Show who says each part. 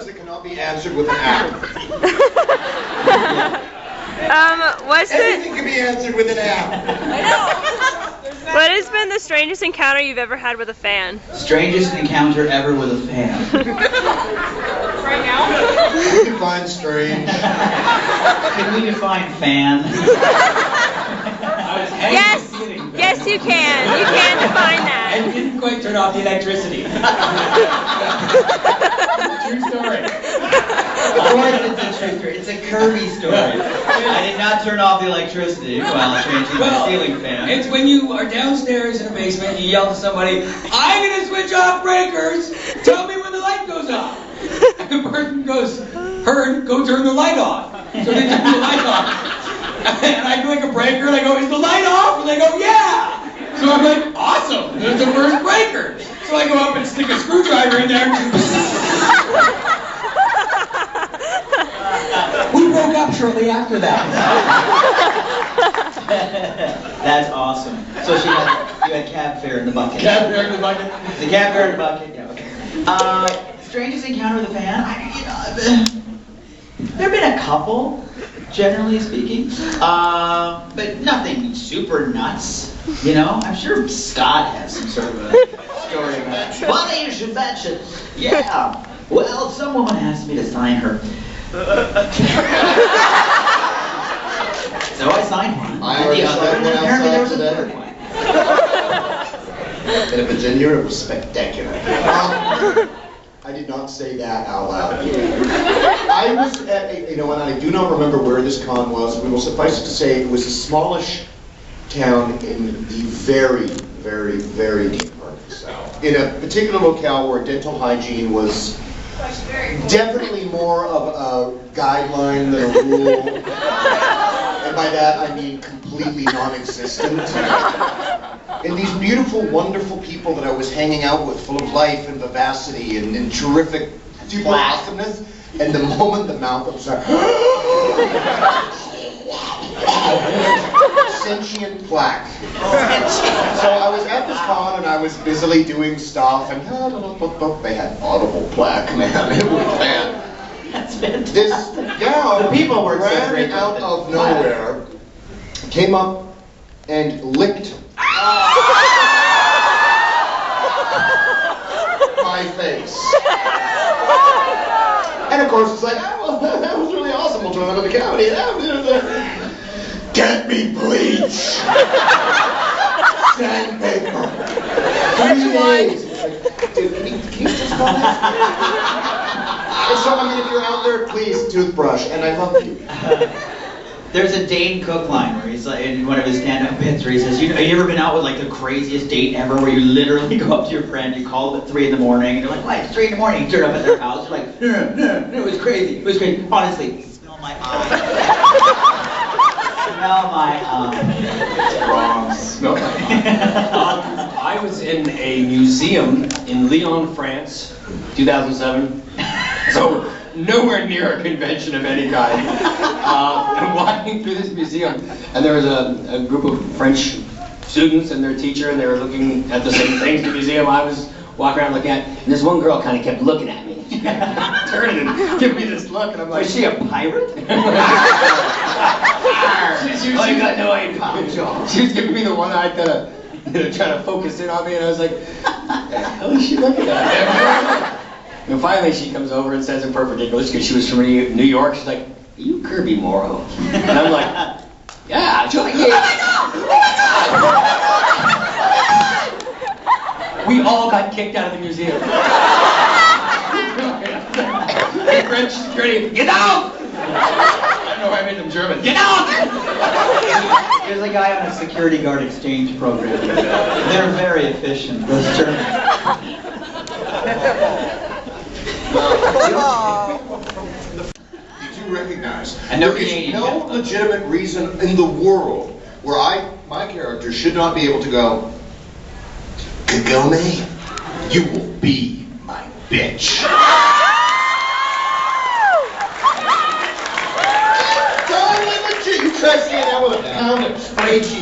Speaker 1: questions that cannot be answered with an app.
Speaker 2: Everything
Speaker 1: can be answered with an app.
Speaker 2: I know. What has been the strangest encounter you've ever had with a fan?
Speaker 3: Strangest encounter ever with a fan.
Speaker 2: Right now?
Speaker 1: Define strange.
Speaker 3: Can we define fan?
Speaker 2: Yes, yes you can. You can define that.
Speaker 4: And didn't quite turn off the electricity. True story.
Speaker 3: Of course it's a true story. It's a Kirby story. I did not turn off the electricity while changing the ceiling fan.
Speaker 4: It's when you are downstairs in a basement, you yell to somebody, "I'm gonna switch off breakers! Tell me when the light goes off!" And the person goes, "Heard, go turn the light off." So they turn the light off. And I click a breaker and I go, "Is the light off?" And they go, "Yeah!" So I'm like, "Awesome! There's the first breaker!" So I go up and stick a screwdriver in there. We broke up shortly after that.
Speaker 3: That's awesome. So you had cab fare in the bucket.
Speaker 4: Cab fare in the bucket.
Speaker 3: The cab fare in the bucket. Yeah. Okay. Strangest encounter with a fan? There have been a couple, generally speaking, but nothing super nuts. You know, I'm sure Scott has some sort of a story about. Funny you should mention. Yeah. Well, some woman asked me to sign her. So I signed one.
Speaker 1: I already signed one
Speaker 3: apparently there was a
Speaker 1: outside
Speaker 3: third one.
Speaker 1: And in Virginia, it was spectacular. I did not say that out loud. I was at a, and I do not remember where this con was. We will suffice it to say it was a smallish town in the very, very, very deep part of the South. In a particular locale where dental hygiene was definitely more of a guideline than a rule. And by that I mean completely non-existent. And these beautiful, wonderful people that I was hanging out with, full of life and vivacity and terrific super awesomeness, and the moment the mouth opens up, sentient plaque. So I was at this con and I was busily doing stuff, and they had audible plaque, man. It was bad.
Speaker 3: That's fantastic.
Speaker 1: This gal,
Speaker 3: the people were
Speaker 1: ran out of nowhere, came up and licked my face. And of course it's like, oh, well, that was really awesome. We'll turn that into comedy. Get me bleach. Sandpaper. 3 days. Dude, can you just call that? And so, I mean, if you're out there, please, toothbrush, and I love you.
Speaker 3: There's a Dane Cook line where he's like, in one of his stand-up bits where he says, have you ever been out with like the craziest date ever where you literally go up to your friend, you call them at 3 in the morning, and you're like, why, it's 3 in the morning, you turn up at their house, you're like, no, it was crazy, honestly, smell my eye. Smell my eye.
Speaker 4: Wrong. Smell my eye. I was in a museum in Lyon, France, 2007. So nowhere near a convention of any kind. I'm walking through this museum, and there was a group of French students and their teacher, and they were looking at the same things in the museum I was walking around looking at, and this one girl kind of kept looking at me. Turning and giving me this look, and I'm like,
Speaker 3: was she a pirate?
Speaker 4: She got no idea. She was giving me the one eye kind of trying to focus in on me, and I was like, what the hell is she looking at? And finally she comes over and says in perfect English, because she was from New York, she's like, are you Kirby Morrow? And I'm like, yeah. She's like, oh my God! Oh my God! We all got kicked out of the museum. The French security, get out! I don't know why I made them German. Get out!
Speaker 3: There's a guy on a security guard exchange program. They're very efficient, those Germans.
Speaker 1: Did you recognize?
Speaker 3: And no
Speaker 1: there is no legitimate reason in the world where my character should not be able to go, Kagome, you will be my bitch. Totally legit. You try saying that with a pound of spray cheese.